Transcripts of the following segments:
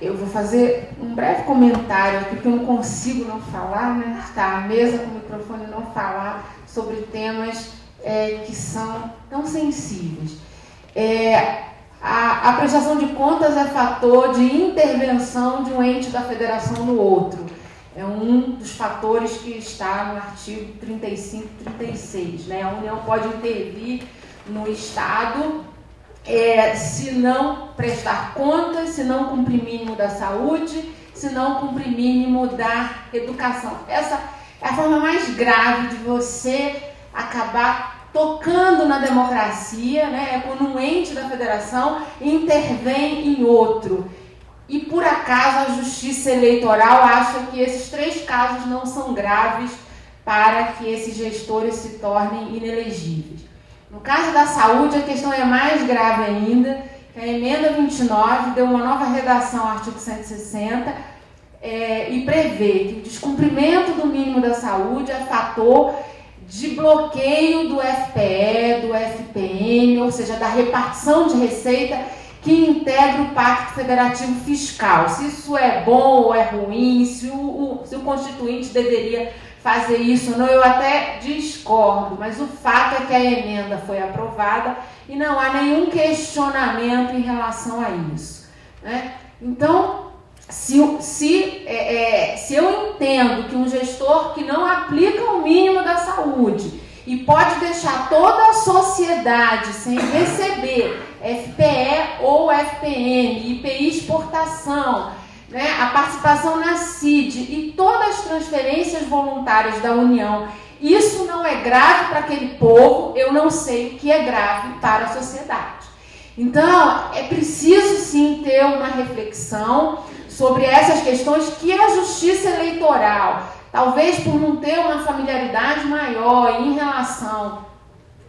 Eu vou fazer um breve comentário aqui, porque eu não consigo não falar, né? Estar à mesa com o microfone e não falar sobre temas que são tão sensíveis. A prestação de contas é fator de intervenção de um ente da federação no outro. É um dos fatores que está no artigo 35 e 36. Né? A União pode intervir no Estado se não prestar contas, se não cumprir mínimo da saúde, se não cumprir mínimo da educação. Essa é a forma mais grave de você acabar tocando na democracia, né? É quando um ente da federação intervém em outro. E, por acaso, a Justiça Eleitoral acha que esses 3 casos não são graves para que esses gestores se tornem inelegíveis. No caso da saúde, a questão é mais grave ainda, que a emenda 29 deu uma nova redação ao artigo 160 e prevê que o descumprimento do mínimo da saúde é fator de bloqueio do FPE, do FPM, ou seja, da repartição de receita que integra o Pacto Federativo Fiscal. Se isso é bom ou é ruim, se o Constituinte deveria fazer isso ou não, eu até discordo, mas o fato é que a emenda foi aprovada e não há nenhum questionamento em relação a isso. Né? Então, se eu entendo que um gestor que não aplica o mínimo da saúde e pode deixar toda a sociedade sem receber FPE ou FPM, IPI exportação, né, a participação na CID e todas as transferências voluntárias da União, isso não é grave para aquele povo, eu não sei o que é grave para a sociedade. Então, é preciso sim ter uma reflexão sobre essas questões que a Justiça Eleitoral, talvez por não ter uma familiaridade maior em relação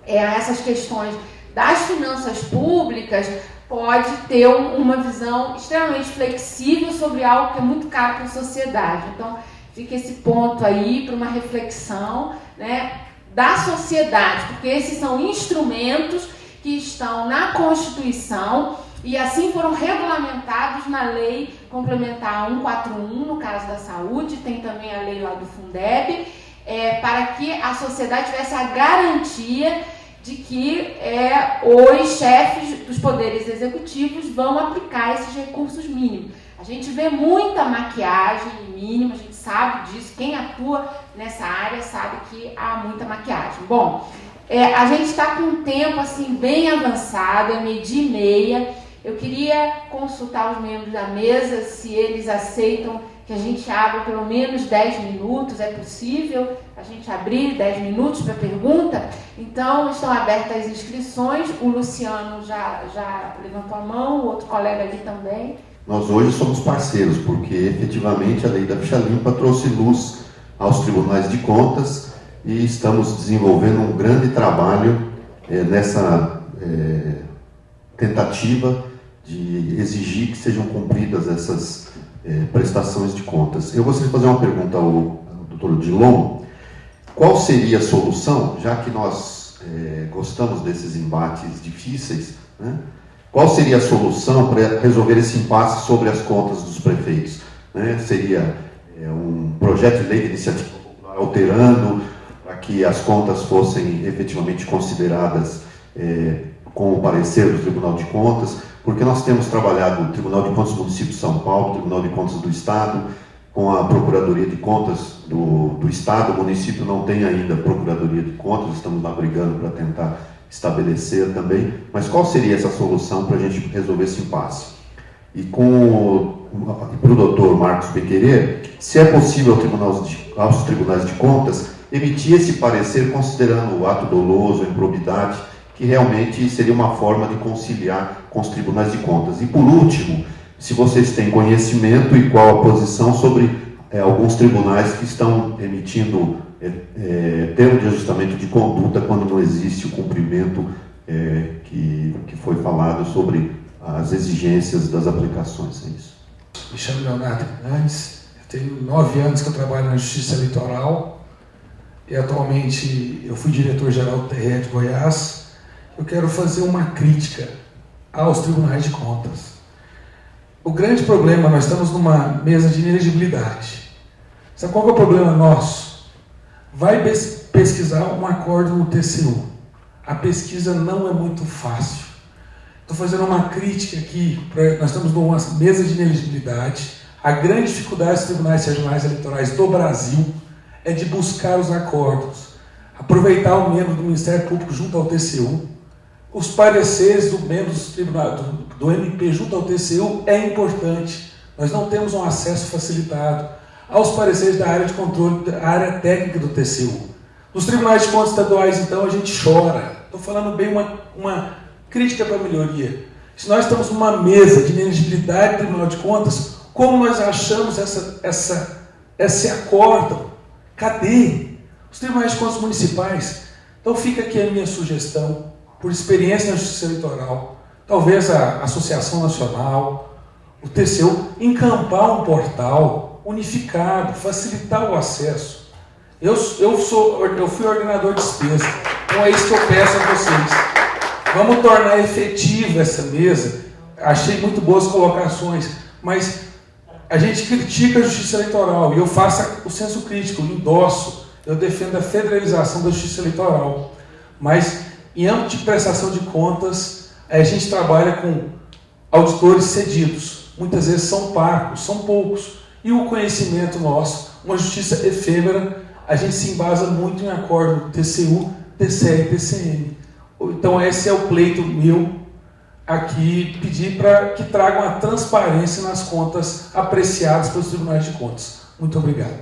a essas questões das finanças públicas, pode ter uma visão extremamente flexível sobre algo que é muito caro para a sociedade. Então, fica esse ponto aí para uma reflexão, né, da sociedade, porque esses são instrumentos que estão na Constituição e assim foram regulamentados na Lei Complementar 141, no caso da saúde, tem também a lei lá do Fundeb, para que a sociedade tivesse a garantia de que os chefes dos poderes executivos vão aplicar esses recursos mínimos. A gente vê muita maquiagem mínima, a gente sabe disso, quem atua nessa área sabe que há muita maquiagem. Bom, a gente está com um tempo assim, bem avançado, é 12h30. Eu queria consultar os membros da mesa se eles aceitam que a gente abra pelo menos 10 minutos, é possível a gente abrir 10 minutos para pergunta? Então, estão abertas as inscrições, o Luciano já levantou a mão, o outro colega ali também. Nós hoje somos parceiros, porque efetivamente a lei da ficha limpa trouxe luz aos tribunais de contas e estamos desenvolvendo um grande trabalho nessa tentativa de exigir que sejam cumpridas essas prestações de contas. Eu gostaria de fazer uma pergunta ao Dr. Odilon. Qual seria a solução, já que nós gostamos desses embates difíceis, né? Qual seria a solução para resolver esse impasse sobre as contas dos prefeitos? Né? Seria um projeto de lei de iniciativa popular alterando para que as contas fossem efetivamente consideradas com o parecer do Tribunal de Contas? Porque nós temos trabalhado o Tribunal de Contas do Município de São Paulo, o Tribunal de Contas do Estado, com a Procuradoria de Contas do Estado. O município não tem ainda Procuradoria de Contas, estamos lá brigando para tentar estabelecer também. Mas qual seria essa solução para a gente resolver esse impasse? E para o doutor Marcos Bequerê, se é possível aos tribunais de contas emitir esse parecer considerando o ato doloso, a improbidade, que realmente seria uma forma de conciliar com os tribunais de contas. E por último, se vocês têm conhecimento e qual a posição sobre alguns tribunais que estão emitindo termo de ajustamento de conduta quando não existe o cumprimento que foi falado sobre as exigências das aplicações. É isso. Me chamo Leonardo Hernandes, eu tenho 9 anos que eu trabalho na Justiça Eleitoral e atualmente eu fui diretor-geral do TRE de Goiás. Eu quero fazer uma crítica aos tribunais de contas. O grande problema, nós estamos numa mesa de inelegibilidade. Sabe qual que é o problema nosso? Vai pesquisar um acordo no TCU. A pesquisa não é muito fácil. Estou fazendo uma crítica aqui, nós estamos numa mesa de inelegibilidade. A grande dificuldade dos tribunais regionais eleitorais do Brasil é de buscar os acordos, aproveitar o membro do Ministério Público junto ao TCU, os pareceres do membro do MP junto ao TCU é importante. Nós não temos um acesso facilitado aos pareceres da área de controle, da área técnica do TCU. Nos tribunais de contas estaduais, então, a gente chora. Estou falando bem uma crítica para a melhoria. Se nós estamos numa mesa de inelegibilidade do Tribunal de Contas, como nós achamos esse acordo? Cadê? Os tribunais de contas municipais. Então fica aqui a minha sugestão, por experiência na Justiça Eleitoral, talvez a Associação Nacional, o TCU, encampar um portal unificado, facilitar o acesso. Eu fui ordenador de despesa, então é isso que eu peço a vocês. Vamos tornar efetiva essa mesa. Achei muito boas colocações, mas a gente critica a Justiça Eleitoral, e eu faço o senso crítico, eu endosso, eu defendo a federalização da Justiça Eleitoral, mas em âmbito de prestação de contas, a gente trabalha com auditores cedidos, muitas vezes são parcos, são poucos, e o conhecimento nosso, uma justiça efêmera, a gente se embasa muito em acordo TCU, TCE e TCM. Então esse é o pleito meu aqui, pedir para que tragam a transparência nas contas apreciadas pelos tribunais de contas. Muito obrigado.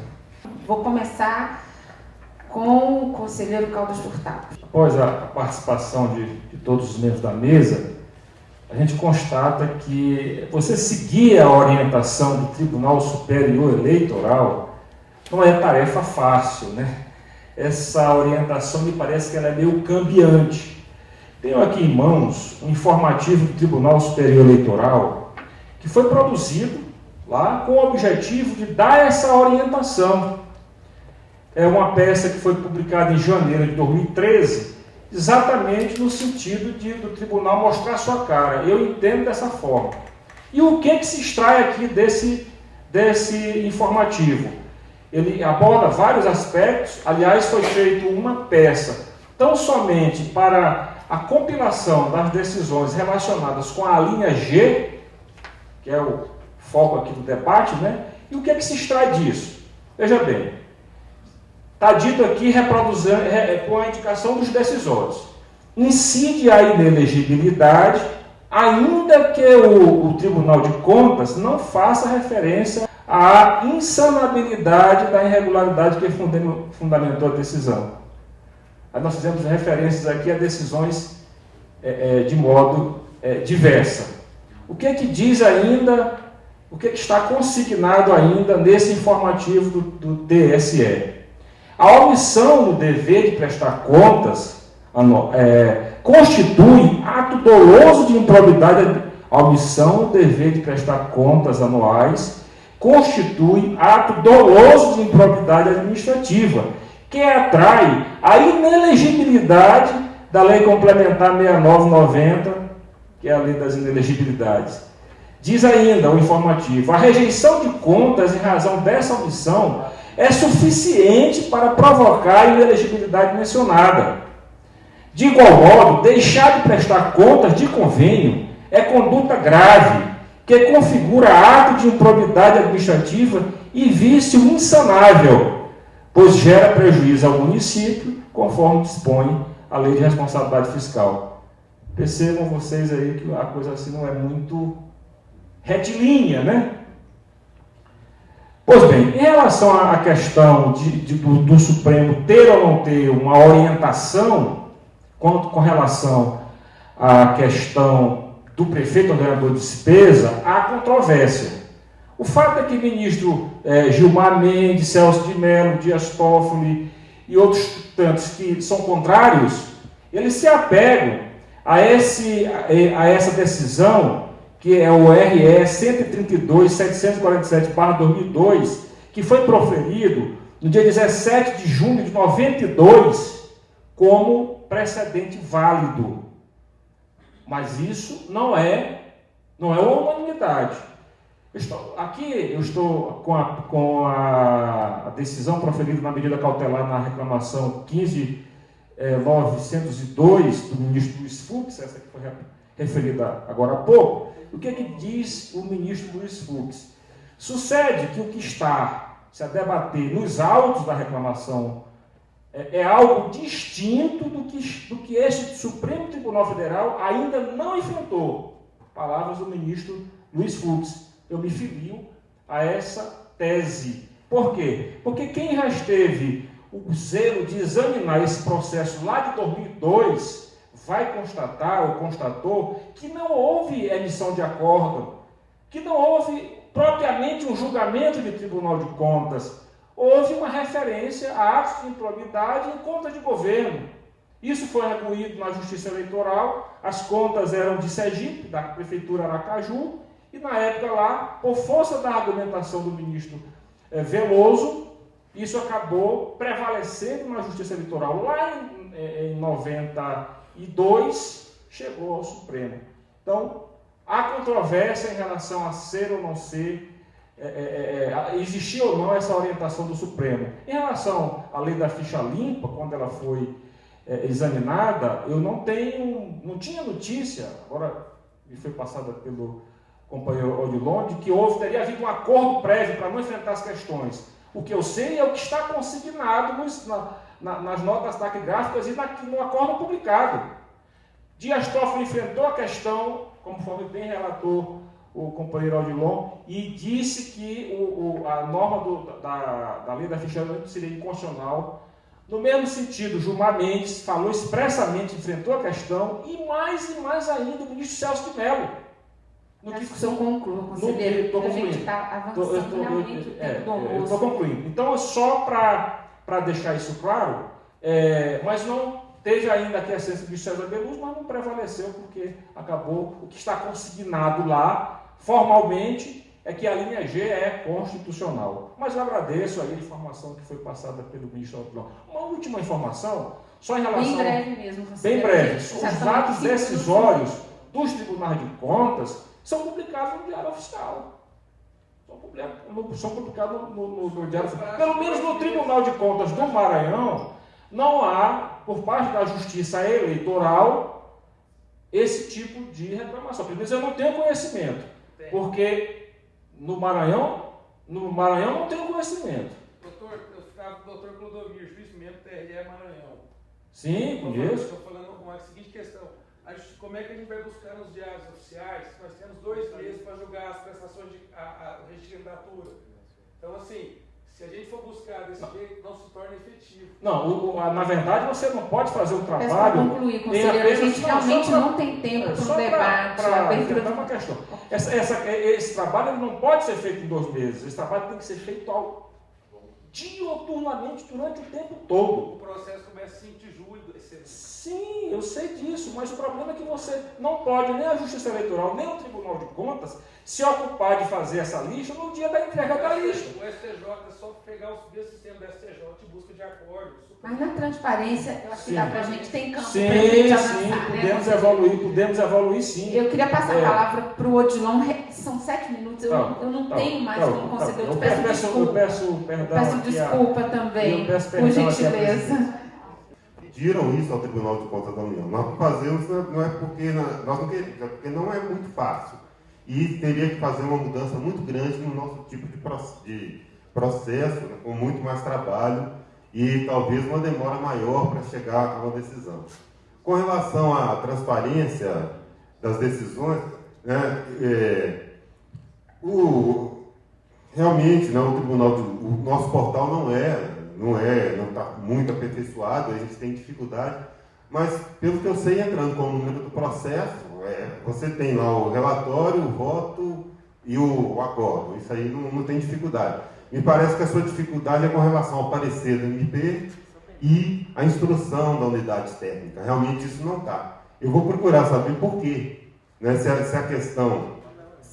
Vou começar com o conselheiro Caldas Furtado. Após a participação de todos os membros da mesa, a gente constata que você seguir a orientação do Tribunal Superior Eleitoral não é tarefa fácil, né? Essa orientação me parece que ela é meio cambiante. Tenho aqui em mãos um informativo do Tribunal Superior Eleitoral que foi produzido lá com o objetivo de dar essa orientação. É uma peça que foi publicada em janeiro de 2013, exatamente no sentido do tribunal mostrar sua cara. Eu entendo dessa forma. E o que se extrai aqui desse informativo? Ele aborda vários aspectos. Aliás, foi feita uma peça tão somente para a compilação das decisões relacionadas com a linha G, que é o foco aqui do debate, né? E o que se extrai disso? Veja bem, está dito aqui, reproduzindo com a indicação dos decisores. Incide a inelegibilidade, ainda que o Tribunal de Contas não faça referência à insanabilidade da irregularidade que fundamentou a decisão. Aí nós fizemos referências aqui a decisões de modo diversa. O que diz ainda, o que está consignado ainda nesse informativo do TSE? A omissão no dever de prestar contas constitui ato doloso de improbidade. A omissão no dever de prestar contas anuais constitui ato doloso de improbidade administrativa, que atrai a inelegibilidade da Lei Complementar 6990, que é a Lei das Inelegibilidades. Diz ainda o informativo: a rejeição de contas em razão dessa omissão é suficiente para provocar a inelegibilidade mencionada. De igual modo, deixar de prestar contas de convênio é conduta grave, que configura ato de improbidade administrativa e vício insanável, pois gera prejuízo ao município, conforme dispõe a Lei de Responsabilidade Fiscal. Percebam vocês aí que a coisa assim não é muito retilínea, né? Pois bem, em relação à questão do Supremo ter ou não ter uma orientação com relação à questão do prefeito ordenador de despesa, há controvérsia. O fato é que o ministro Gilmar Mendes, Celso de Mello, Dias Toffoli e outros tantos que são contrários, eles se apegam a essa decisão, que é o RE 132.747/2002, que foi proferido no dia 17 de junho de 92 como precedente válido. Mas isso não é uma unanimidade. Aqui eu estou com a decisão proferida na medida cautelar na reclamação 15.902 do ministro Luiz Fux, essa que foi referida agora há pouco. O que é que diz o ministro Luiz Fux? Sucede que o que está se a debater nos autos da reclamação é algo distinto do que este Supremo Tribunal Federal ainda não enfrentou. Palavras do ministro Luiz Fux. Eu me filio a essa tese. Por quê? Porque quem já esteve o zelo de examinar esse processo lá de 2002 vai constatar, ou constatou, que não houve emissão de acórdão, que não houve propriamente um julgamento de Tribunal de Contas. Houve uma referência a atos de improbidade em contas de governo. Isso foi arguído na Justiça Eleitoral, as contas eram de Sergipe, da Prefeitura Aracaju, e na época lá, por força da argumentação do ministro Veloso, isso acabou prevalecendo na Justiça Eleitoral. Lá em 92, chegou ao Supremo. Então, há controvérsia em relação a ser ou não ser, existir ou não essa orientação do Supremo. Em relação à lei da ficha limpa, quando ela foi examinada, eu não tinha notícia, agora me foi passada pelo companheiro Odilon, de que teria havido um acordo prévio para não enfrentar as questões. O que eu sei é o que está consignado nas notas taquigráficas e no acordo publicado. Dias Toffoli enfrentou a questão, conforme bem relatou o companheiro Odilon, e disse que a norma da lei da ficha limpa seria inconstitucional. No mesmo sentido, Gilmar Mendes falou expressamente, enfrentou a questão, e mais ainda o ministro Celso de Mello. A discussão conclua, conselheiro. A gente está avançando realmente o tempo do almoço. Estou concluindo. Então, só para deixar isso claro, mas não teve ainda aqui a ciência de César Beluz, mas não prevaleceu, porque acabou o que está consignado lá, formalmente, é que a linha G é constitucional. Mas eu agradeço aí a informação que foi passada pelo ministro Odilon. Uma última informação, só em relação... Bem breve mesmo, Bem conselheiro. breve. Os atos decisórios dos tribunais de contas são publicados no Diário Oficial. São publicados no Diário Oficial. Pelo menos no Tribunal de Contas do Maranhão, não há, por parte da Justiça Eleitoral, esse tipo de reclamação. Pelo menos eu não tenho conhecimento. Porque no Maranhão não tenho conhecimento. Doutor, eu ficava com o doutor Clodomir, juiz mesmo, TRE Maranhão. Sim, conheço. Estou falando uma seguinte questão. Como é que a gente vai buscar nos diários oficiais? Nós temos 2 meses para julgar as prestações de registratura. Então, assim, se a gente for buscar desse jeito, não se torna efetivo. Não, na verdade você não pode fazer um trabalho... Para concluir, conselheiro, a gente realmente não tem tempo para um debate. Para uma questão. Esse trabalho não pode ser feito em 2 meses. Esse trabalho tem que ser feito dioturnamente durante o tempo todo. O processo começa 5 de julho. Sim, eu sei disso, mas o problema é que você não pode, nem a Justiça Eleitoral, nem o Tribunal de Contas, se ocupar de fazer essa lista no dia da entrega da lista. O STJ é só pegar o sistema do STJ e busca de acordo. Mas na transparência, eu acho que dá para a gente, tem campo sim, para a gente avançar. Sim, podemos evoluir sim. Eu queria passar a palavra para o Odilon, são 7 minutos, eu não tenho mais como conceder, eu peço desculpa. Peço desculpa também, por gentileza. Pediram isso ao Tribunal de Contas da União. Nós fazemos não é porque nós não queremos, é porque não é muito fácil. E teria que fazer uma mudança muito grande no nosso tipo de processo, né, com muito mais trabalho e talvez uma demora maior para chegar a uma decisão. Com relação à transparência das decisões, né, realmente, né, o nosso portal não está muito aperfeiçoado, a gente tem dificuldade, mas pelo que eu sei, entrando com o número do processo, você tem lá o relatório, o voto e o acordo. Isso aí não tem dificuldade. Me parece que a sua dificuldade é com relação ao parecer do MP e a instrução da unidade técnica. Realmente isso não está. Eu vou procurar saber por quê. Né? Se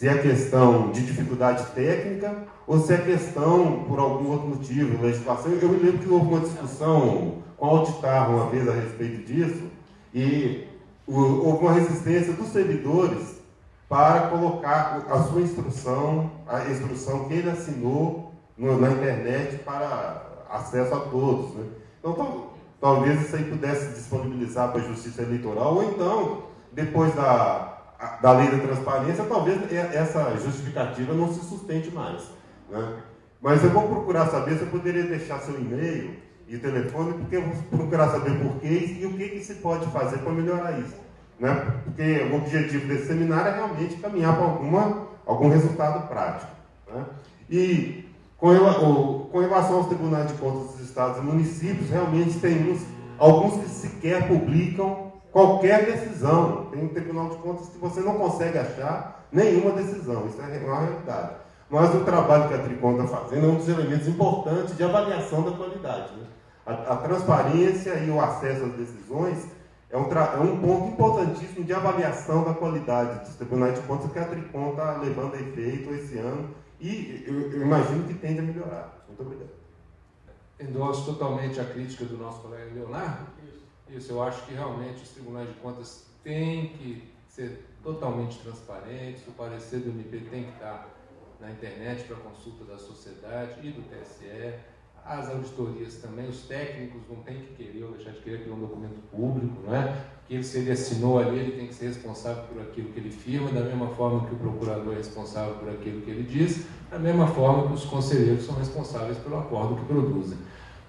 é questão de dificuldade técnica ou se é questão por algum outro motivo, legislação. Eu me lembro que houve uma discussão com a Auditar uma vez a respeito disso e houve uma resistência dos servidores para colocar a sua instrução, a instrução que ele assinou na internet para acesso a todos, né? Então, talvez isso aí pudesse disponibilizar para a Justiça Eleitoral, ou então, depois da lei da transparência, talvez essa justificativa não se sustente mais, né? Mas eu vou procurar saber se eu poderia deixar seu e-mail e telefone, porque eu vou procurar saber por quê e o que se pode fazer para melhorar isso, né? Porque o objetivo desse seminário é realmente caminhar para algum resultado prático, né? E com relação aos tribunais de contas dos estados e municípios, realmente tem alguns que sequer publicam qualquer decisão. Tem um tribunal de contas que você não consegue achar nenhuma decisão, isso é uma realidade. Mas o trabalho que a Tricom está fazendo é um dos elementos importantes de avaliação da qualidade, né? A transparência e o acesso às decisões é um ponto importantíssimo de avaliação da qualidade dos tribunais de contas que a Tricom está levando a efeito esse ano e eu imagino que tende a melhorar. Muito obrigado. Endosso totalmente a crítica do nosso colega Leonardo. Isso, eu acho que realmente os tribunais de contas têm que ser totalmente transparentes, o parecer do MP tem que estar na internet para consulta da sociedade e do TSE, as auditorias também, os técnicos não têm que querer ou deixar de querer que é um documento público, não é? Que se ele assinou ali, ele tem que ser responsável por aquilo que ele firma, da mesma forma que o procurador é responsável por aquilo que ele diz, da mesma forma que os conselheiros são responsáveis pelo acordo que produzem.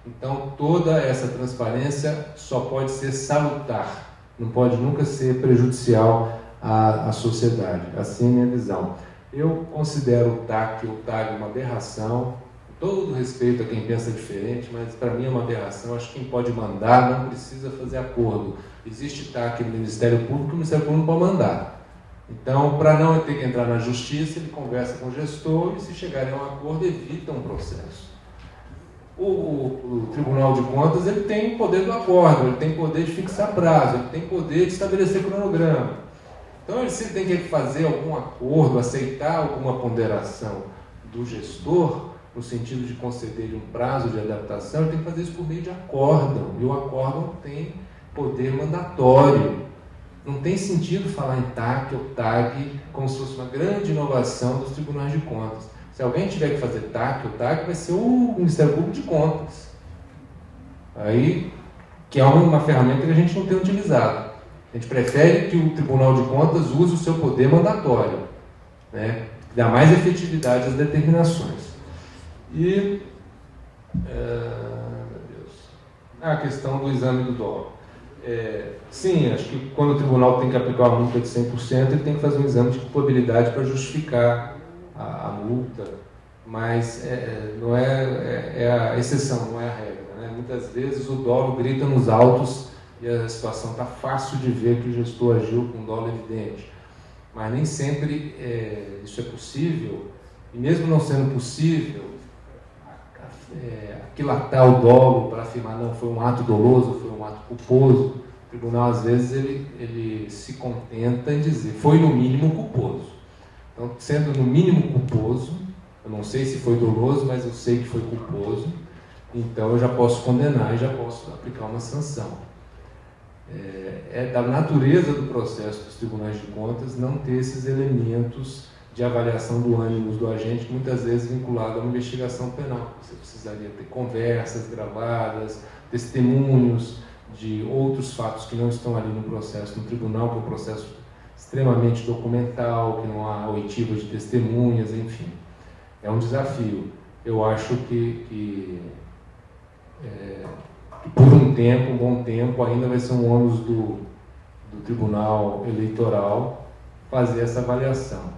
Então, toda essa transparência só pode ser salutar, não pode nunca ser prejudicial à sociedade. Assim é a minha visão. Eu considero o TAC ou o TAG uma aberração, com todo respeito a quem pensa diferente, mas para mim é uma aberração. Acho que quem pode mandar não precisa fazer acordo. Existe TAC no Ministério Público, o Ministério Público não pode mandar. Então, para não ter que entrar na justiça, ele conversa com o gestor e, se chegarem a um acordo, evita um processo. O Tribunal de Contas ele tem o poder do acordo, ele tem poder de fixar prazo, ele tem poder de estabelecer cronograma. Então, ele sempre tem que fazer algum acordo, aceitar alguma ponderação do gestor, no sentido de conceder um prazo de adaptação, ele tem que fazer isso por meio de acórdão, e o acórdão tem poder mandatório. Não tem sentido falar em TAC ou TAG como se fosse uma grande inovação dos tribunais de contas. Se alguém tiver que fazer TAC ou TAG, vai ser o Ministério Público de Contas. Aí, que é uma ferramenta que a gente não tem utilizado. A gente prefere que o Tribunal de Contas use o seu poder mandatório, né? Que dá mais efetividade às determinações. E a questão do exame do dolo. Sim, acho que quando o tribunal tem que aplicar uma multa de 100%, ele tem que fazer um exame de culpabilidade para justificar a multa, mas não é a exceção, não é a regra, né? Muitas vezes o dolo grita nos autos e a situação está fácil de ver que o gestor agiu com dolo evidente, mas nem sempre isso é possível, e mesmo não sendo possível, aquilatar o dolo para afirmar não, foi um ato doloso, foi um ato culposo, o tribunal às vezes ele se contenta em dizer foi no mínimo culposo. Então, sendo no mínimo culposo, eu não sei se foi doloso, mas eu sei que foi culposo, então eu já posso condenar e já posso aplicar uma sanção. É da natureza do processo dos tribunais de contas não ter esses elementos de avaliação do ânimo do agente, muitas vezes vinculado a uma investigação penal. Você precisaria ter conversas gravadas, testemunhos de outros fatos que não estão ali no processo no tribunal, que é um processo extremamente documental, que não há oitiva de testemunhas, enfim. É um desafio. Eu acho que por um bom tempo, ainda vai ser um ônus do Tribunal Eleitoral fazer essa avaliação.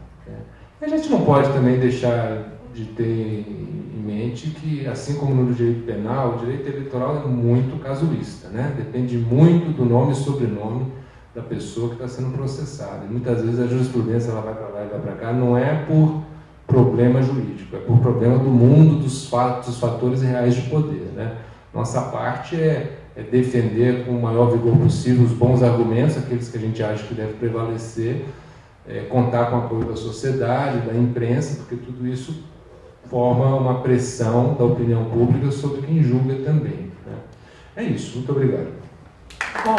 A gente não pode também deixar de ter em mente que, assim como no direito penal, o direito eleitoral é muito casuísta, né? Depende muito do nome e sobrenome da pessoa que está sendo processada. E muitas vezes a jurisprudência ela vai para lá e vai para cá, não é por problema jurídico, é por problema do mundo dos fatos, dos fatores reais de poder, né? Nossa parte é defender com o maior vigor possível os bons argumentos, aqueles que a gente acha que deve prevalecer, contar com o apoio da sociedade, da imprensa, porque tudo isso forma uma pressão da opinião pública sobre quem julga também, né? É isso, muito obrigado. Bom.